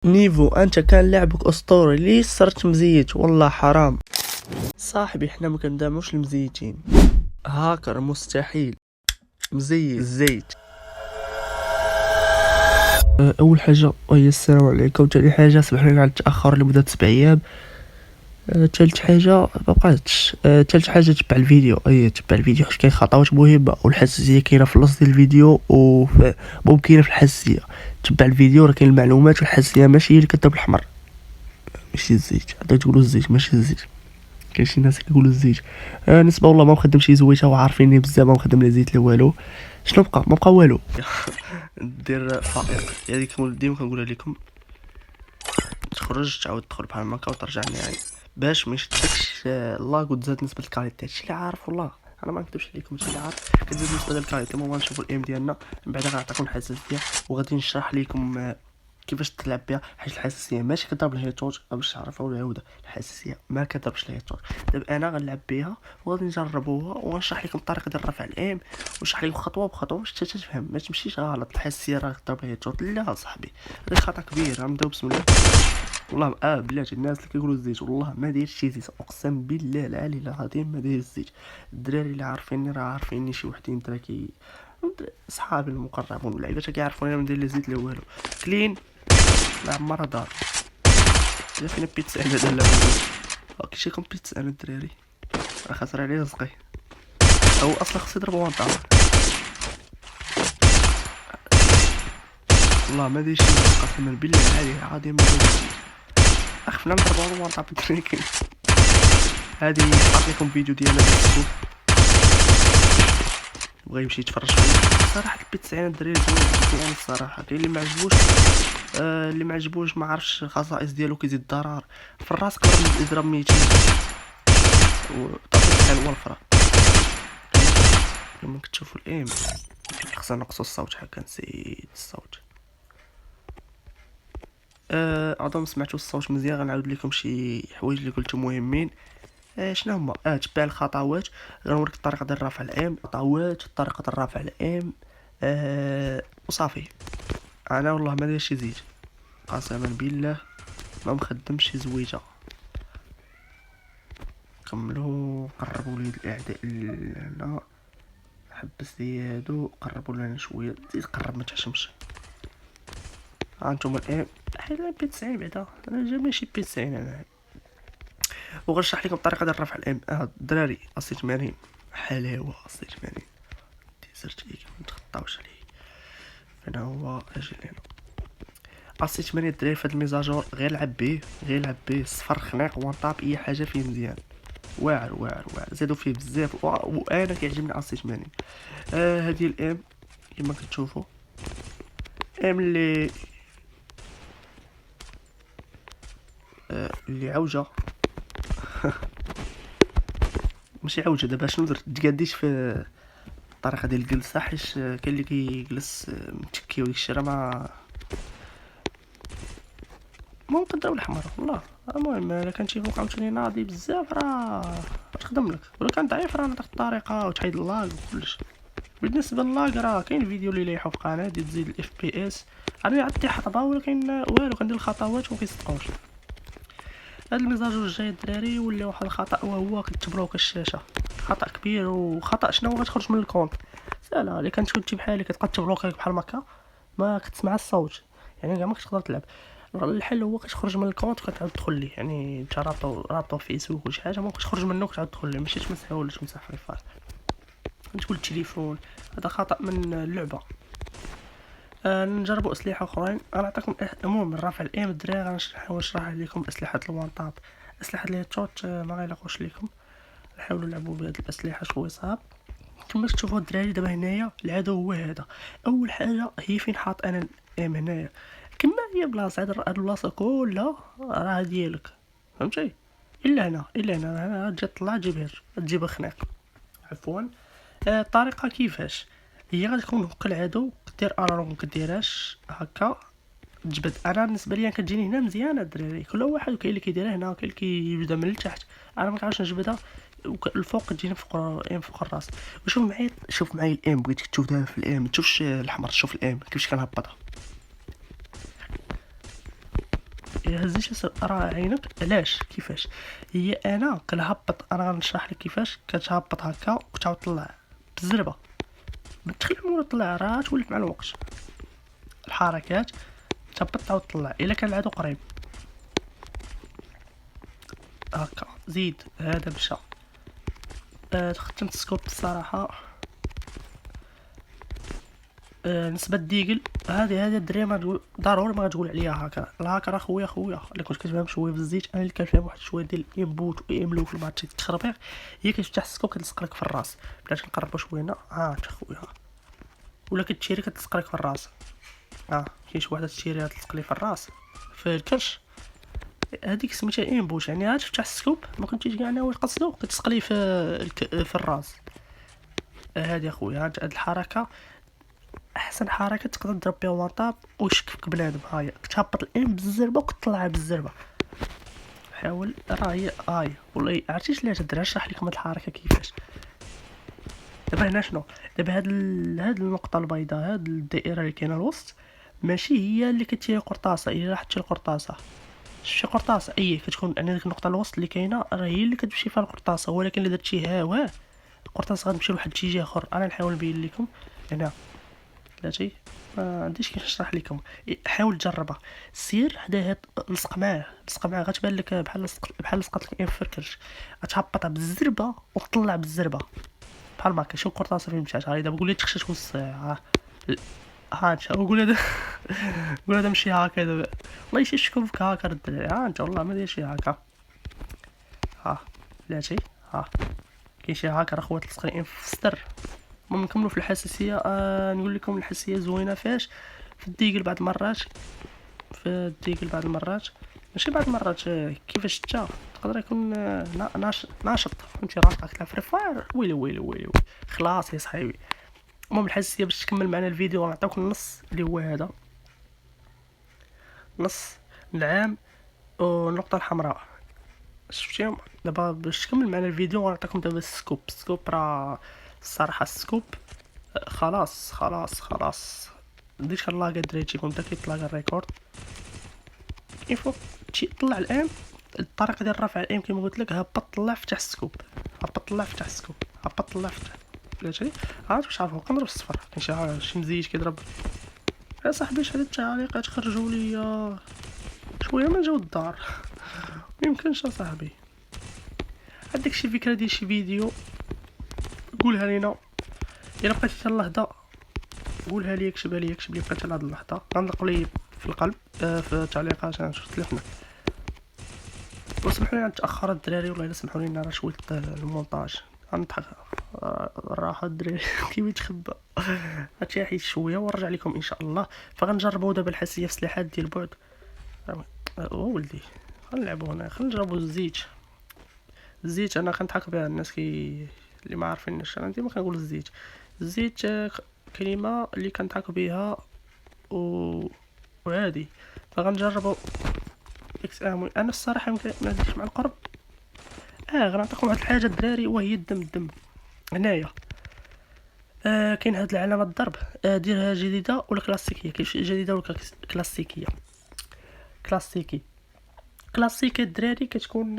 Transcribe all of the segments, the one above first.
نيفو انت كان لعبك اسطوري، ليش صرت مزيت؟ والله حرام صاحبي، احنا ما كندعموش المزيتين. هاكر مستحيل مزيت زيت. اول حاجه وهي السلام عليكم. ثاني حاجه سمحوا لنا على التاخر لمده 7 ايام. ثالث حاجه مبقاتش. ثالث حاجه تبع الفيديو، تبع الفيديو حيت كاين خطوات مهمه والحساسيه كاينه في الوسط ديال الفيديو وممكنه في الحساسيه. تبع الفيديو راه كاين المعلومات، والحساسيه ماشي هي اللي كتضرب الحمر، ماشي الزيت. هذا تقولوا الزيت ماشي الزيت. كاين شي ناس كيقولوا الزيت. نسبه والله ما مخدم شي زويته وعارفيني بزاف، ما مخدم لا زيت لا والو. شنو بقى؟ ما بقى والو. دير فائق هذيك ديما كنقولها لكم، تخرج تعاود تدخل بحال هكا وترجع النهاية باش ما يشدكش لاك وتزاد نسبه الكاليتي. هادشي اللي عارف والله، انا ما نكذبش عليكم. هادشي اللي عارف كتزيد نسبه ديال الكاليتي. المهم نشوفوا الايم ديالنا من بعد غنعطيكم الحساسيه وغادي نشرح لكم كيفاش تلعب بها، حيت الحساسيه ماشي كضرب الهيتوت. باش تعرفوا العوده، الحساسيه ما كضربش الهيتوت. دابا انا غنلعب بها وغادي نجربوها ونشرح لكم الطريقه ديال رفع الايم، ونشرح لكم خطوه بخطوه باش تفهم. ما تمشيش غلط الحساسيه راه كضرب الهيتوت، لا صاحبي هذا خطا كبير. غنبداو بسم الله. والله بلاتي الناس اللي كيقولوا الزيت والله ما داير شي زيت، اقسم بالله العلي العظيم ما داير الزيت. الدراري اللي عارفيني راه عارفيني، شي وحدين درا صحابي المقربون واللعيبات كيعرفوني ما ندير لا زيت لا والو. كلين لا عمرها دار. الا فينا بيتزا انا لا كيجيكم بيتزا انا الدراري راه خاسر عليه رزقي. او اصلا خصو يضرب وانطا. والله ما داير شي زيت، قسما بالله العلي العظيم ما داير شي. اخفنا نضربو وانطا بالتريكين. هادي نحط لكم فيديو ديالها بغا يمشي يتفرج فيه. صراحه البيتزا الدراري زوين مزيان الصراحه. كاين اللي ما عجبوش، اللي ما عجبوش ما عرفش الخصائص ديالو كيزيد ضرر في الراس قرب يضرب 200 وطاطي بحال هو الفرا. كما كتشوفوا الايم خصنا نقصوا الصوت. هكا نسيت الصوت. عظم سمعتوا الصوت مزيان. غنعاود لكم شي حوايج اللي قلتو مهمين. شنو هما؟ تبع الخطوات. غنوريك الطريقه ديال رفع الام، خطوات طريقه رفع الام. وصافي. انا والله ما داير شي زيت، قسما بالله ما مخدمش شي زويته. كملوا قربوا لي الاعداء هنا. حبس لي هادو، قربوا لنا شويه. زيد قرب ما تعشمش. ها انتم الام حيت بي 90 بعدا انا جا ماشي بي 90 انا. وغنشرح لكم الطريقه ديال رفع الام. الدراري اصي 80 حلاوه. اصي 80 تيزرت ليك ما تخطاوش عليه. فين هو؟ اجي لهنا. اصي 80 الدراري في هاد الميزاجور غير لعب بيه، غير لعب بيه. صفر خناق وان طاب اي حاجه فيه مزيان. واعر واعر واعر. زادوا فيه بزاف وانا كيعجبني اصي 80. هادي الام كما كتشوفوا. ام اللي عوجه. ماشي عوجه. دابا شنو درت؟ تقاديش في الطريقه ديال الجلسه، حيت كاين اللي كيجلس متكي وديك الشيء راه ما ممكن ضرب الحمر والله. المهم الا كان شي فوق عاوتاني ناضي بزاف راه تخدم لك، ولا كان ضعيف راه نعطيك الطريقه وتحيد اللاج وكلشي. بالنسبه للاج راه كاين فيديو اللي لايحو في القناه ديال تزيد الاف بي اس. انا عندي حطبه ولكن والو كندير الخطوات وما كيصدقوش. هاد الميزاجور الجاي الدراري ولا واحد الخطا وهو كتبلوك الشاشه. خطا كبير. وخطا شنو؟ غتخرج من الكونت. سالا اللي كنت بحالي كتبقى تبلوكيك بحال هكا ما كتسمع الصوت، يعني كاع ما كتقدر تلعب. الحل هو كتخرج من الكونت وكتعاود تدخل ليه. يعني انت رابطو فيسبوك ولا شي حاجه ممكن تخرج منه وتعاود تدخل ليه، ماشي تمسحه ولا تمسح فري فاير تقول التليفون. هذا خطا من اللعبه. نجربوا اسلحه اخرين. غنعطيكم المهم من رفع الايم الدراري غنشرح لكم اسلحه الوان طاب. اسلحه الهيتشوت ما غيلاقوش لكم. نحاولوا نلعبوا بهاد الاسلحه شويه صعب. كما تشوفوا الدراري دابا هنايا العدو هو هذا. اول حاجه هي فين حاط انا الايم هنايا. كما هي بلاصه هاد البلاصه كلها راه ديالك، فهمتي؟ الا هنا الا هنا تجي طلع تجيب خناق. عفوا. الطريقه كيفاش هي غتكون هكا العدو كدير ارارو ما كديرهاش هكا تجبد. انا بالنسبه لي كتجيني هنا مزيانه الدراري. كل واحد كاين اللي كيديرها هنا وكاين اللي كيبدا من التحت. انا ما كنعرفش نجبدها الفوق كتجيني فوق الراس. شوف معايا الام. بغيتك تشوف دابا في الام، ما تشوفش الحمر، شوف الام كيفاش كنهبطها. هزيتي راه عينك علاش كيفاش هي. انا كنهبط، انا غنشرح لك كيفاش كتهبط هكا وتعاود طلع بالزربه. تخيل ملي طلع راه تولف مع الوقت الحركات، تهبط تعاود طلع. الا كان العدو قريب هكا زيد، هذا مشى. ختمت السكوب الصراحه. نسبة ديجل هذه الدراري ما تقول ضروري ما غتقول عليها هكا. الهاكر اخويا الا كنت كتفهم شويه في الزيت، انا اللي كنفهم واحد شويه ديال الانبوت واملو في الماتش التخربيق، هي كتفتح السكوب كتلصق لك في الراس. بلاتي نقربوا شويه هنا. انت خويا ولا كتشيري كتلصق لك في الراس. كاين شي وحده تشيريها تلصق لي في الراس في الكرش، هذيك سميتها انبوت. يعني عاد تفتح السكوب ما كنتيش كاع ناوي تقصدو، كتلصق لي في الراس. هذه اخويا هاد الحركه احسن حركه تقدر تضرب بها وانطاب ويشكفك بنادم. هاهي كتهبط الام بالزربه وكتطلعها بالزربه. حاول راه هاي والله عرفتيش علاش الدراري نشرح لكم هاد الحركه كيفاش. دابا هنا شنو، دابا هاد النقطه البيضاء، هاد الدائره اللي كاينه الوسط، ماشي هي اللي كتيري قرطاسه. الا حطيتي القرطاسه شي قرطاسه كتكون يعني ديك النقطه الوسط اللي كاينه راه هي اللي كتمشي فيها القرطاسه. ولكن الا درتي ها القرطاسه غتمشي لواحد شي جهه اخر. انا نحاول نبين لكم هنا. بلاتي ما عنديش كيفاش نشرح لكم، حاول تجربها. سير حداه لصق معاه غتبان لك بحال لصقت لك انفركرش. غتهبطها بالزربه وتطلع بالزربه بحال ما كاين شي قرطاسه فين مشات. هاي دابا قول لي تخشش نص ساعه. انت قول هذا قول هذا مشي هكا دابا. والله شي شكون فيك هكا الدراري. انت والله ما داير شي هكا. بلاتي كاين شي هكا راه خوات لصقين في السطر. المهم نكملوا في الحساسيه. نقول لكم الحساسيه زوينه فاش في الديجل بعض المرات، ماشي بعض المرات كيفاش تقدر يكون ناشط فهمتي. راسك تلعب فري فاير ويلي خلاص يا صاحبي. المهم الحساسيه باش تكمل معنا الفيديو غنعطيوك النص اللي هو هذا نص العام والنقطه الحمراء. شفتيهم دابا باش تكمل معنا الفيديو غنعطيكم دابا السكوب راه الصراحه السكوب خلاص ديك اللاغا دريتي كنت كيطلع الريكورد. يفوق طلع الام. الطريقه ديال رفع الام كما قلت لك، هبط طلع فتح السكوب، هبط طلع فتح. بلاتي عاد باش عارفو كنضرب الصفر. كاين شي مزيج كيضرب. يا صاحبي هاد التعليقات خرجوا لي شويه من جو الدار. ميمكنش صاحبي. عندك شي فكره ديال شي فيديو قولها لينا. الا بقيتي حتى اللحظه قولها لي، كتب لي بقيت على هاد اللحظه. غنلقوا لي في القلب في التعليقات. انا شفت تلفنا. وسمحوا لي نتاخر الدراري، والله الا سمحوا لي راه شويه المونتاج غنضحك. راح الدراري كيف يتخبى. هادشي حيت شويه ونرجع لكم ان شاء الله. فغنجربوا دابا الحساسيه في سلاحات ديال البعد. ولدي غنلعبوا هنا، نجربوا الزيت. انا كنضحك بها الناس اللي ما عارفينش. انا ديما كنقول الزيت كلمه اللي كنضحك بها وعادي. فغنجربوا انا الصراحه ما نديش مع القرب. غنعطيكم واحد الحاجه الدراري وهي الدم هنايا. كاين هاد العلامه الضرب. ديرها جديده ولا كلاسيكيه. كاين جديده ولا كلاسيكي الدراري كتكون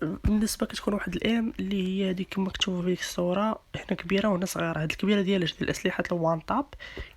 بالنسبه كتكون واحد الام اللي هي هذيك كما مكتوبه في الصوره هنا كبيره وهنا صغيره. هاد الكبيره ديال الاسلحه الوان تاب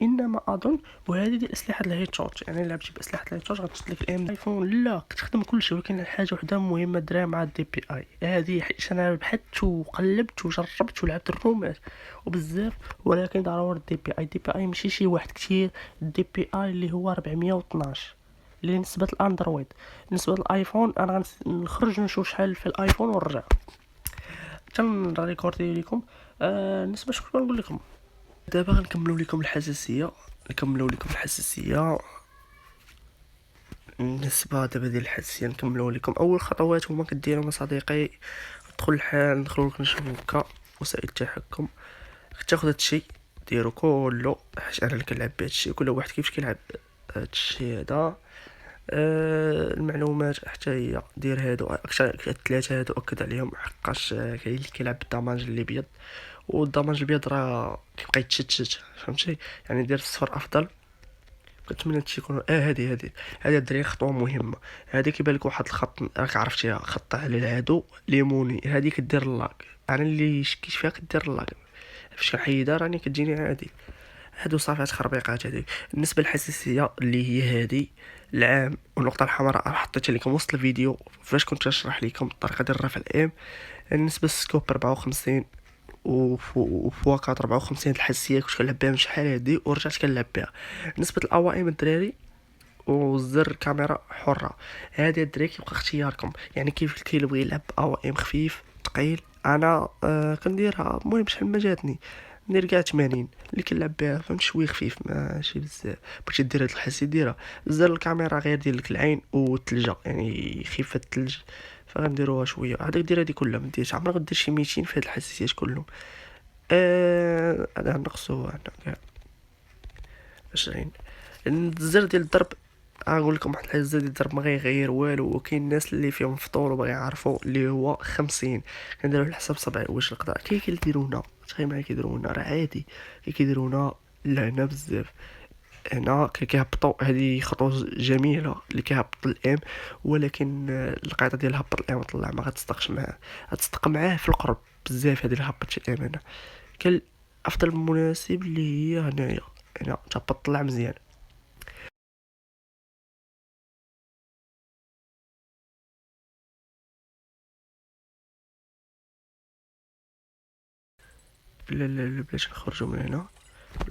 انما اظن، وهذه ديال الاسلحه الهيت شوت. يعني لعبتي باسلحه الهيت شوت غتشد لك الام ايفون لا كتخدم كلشي. ولكن حاجه وحده مهمه الدراري مع الدي بي اي هذه، حيت انا بحثت وقلبت وجربت ولعبت الرومات وبزاف. ولكن ضروري الدي بي اي ماشي شي واحد كثير. الدي بي اي اللي هو 412 اللي نسبة الاندرويد. بالنسبه للايفون انا غنخرج نشوف شحال في الايفون ونرجع تنريكوردي لكم. بالنسبه شكون نقول لكم دابا غنكملوا لكم الحساسيه. بالنسبه دابا ديال الحساسيه نكملوا لكم اول خطوات هما كديروا صديقي. ندخلوا لك نشوفوا هكا وسائل التحكم. تاخذ هادشي ديرو كله حيت انا اللي كنلعب بهادشي. كل واحد كيفاش كيلعب هادشي هذا. المعلومات حتى هي دير هادو اكثر ثلاثه هادو اكد عليهم حقاش كاين اللي كيلعب بالضمانج اللي بيض. والضمانج البيض راه كيبقى يتشتت فهمتي. يعني دير الصفر افضل. كنتمنى هادشي يكون هادي الدراري خطوه مهمه. هادي كيبان لك واحد الخط راك عرفتيها، خط على العدو ليموني، هادي كدير اللاك. انا اللي شكيت فيها كدير اللاك، فاش كنحيدها راني كتجيني عادي. هادو صافي تخربيقات هادي. بالنسبه للحساسيه اللي هي هادي العام والنقطه الحمراء، راه حطيتها لكم وسط الفيديو فاش كنت نشرح لكم الطريقه ديال رفع الام. بالنسبه للسكوب 54 وفواكات 54 الحساسيه كنت كنلعب بها من شحال هادي ورجعت كنلعب بها. بالنسبه للاوائم الدراري وزر الكاميرا حره، هادي الدراري كيبقى اختياركم. يعني كيف اللي يبغي يلعب اوائم خفيف ثقيل، انا كنديرها المهم شحال ما جاتني ندير كاع 80 اللي كنلعب بها، فهمت؟ شويه خفيف ماشي بزاف. بغيتي دير هاد الحساسيه ديرها. زر الكاميرا غير ديال لك العين والثلجه، يعني خفه الثلج، فغنديروها شويه. عادك دير هادي كلها، ما ديرش عمرك غدير شي 200 في هاد الحساسيات كلهم. هذا نقصو هنا كاع 20. الزر ديال الضرب، غنقول لكم واحد الحاجه، الزر ديال الضرب ما غيغير والو، وكاين الناس اللي فيهم فطور وبغا يعرفوا اللي هو 50. كنديرو على حساب صبعي واش نقدر. كاين كيديرونا تخيل معايا كيديرونا راه عادي، كيديرونا لهنا بزاف. هنا كيهبطوا، هذه خطوه جميله اللي كيهبط الام، ولكن القاعده ديال هبط الام وطلع ما غتصدقش معاه، غتصدق معاه في القرب بزاف. هذه اللي هبطت الام هنا كان افضل مناسب اللي هي هنايا، هنا تهبط طلع مزيان. لا بلاش نخرجوا من هنا،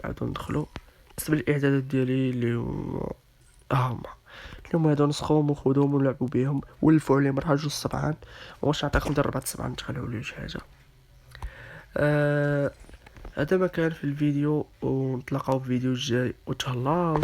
نعاودو ندخلو. بالنسبه للاعدادات ديالي اللي هما هما هادو نسخوهم ونخدوهم ونلعبو بيهم، ولفو عليهم راه جوج سبعان، واش نعطيكم ديال 4 سبعان نتخلعو ولا شي حاجه. هذا ما كان في الفيديو، ونتلاقاو في الفيديو الجاي، وتهلاو.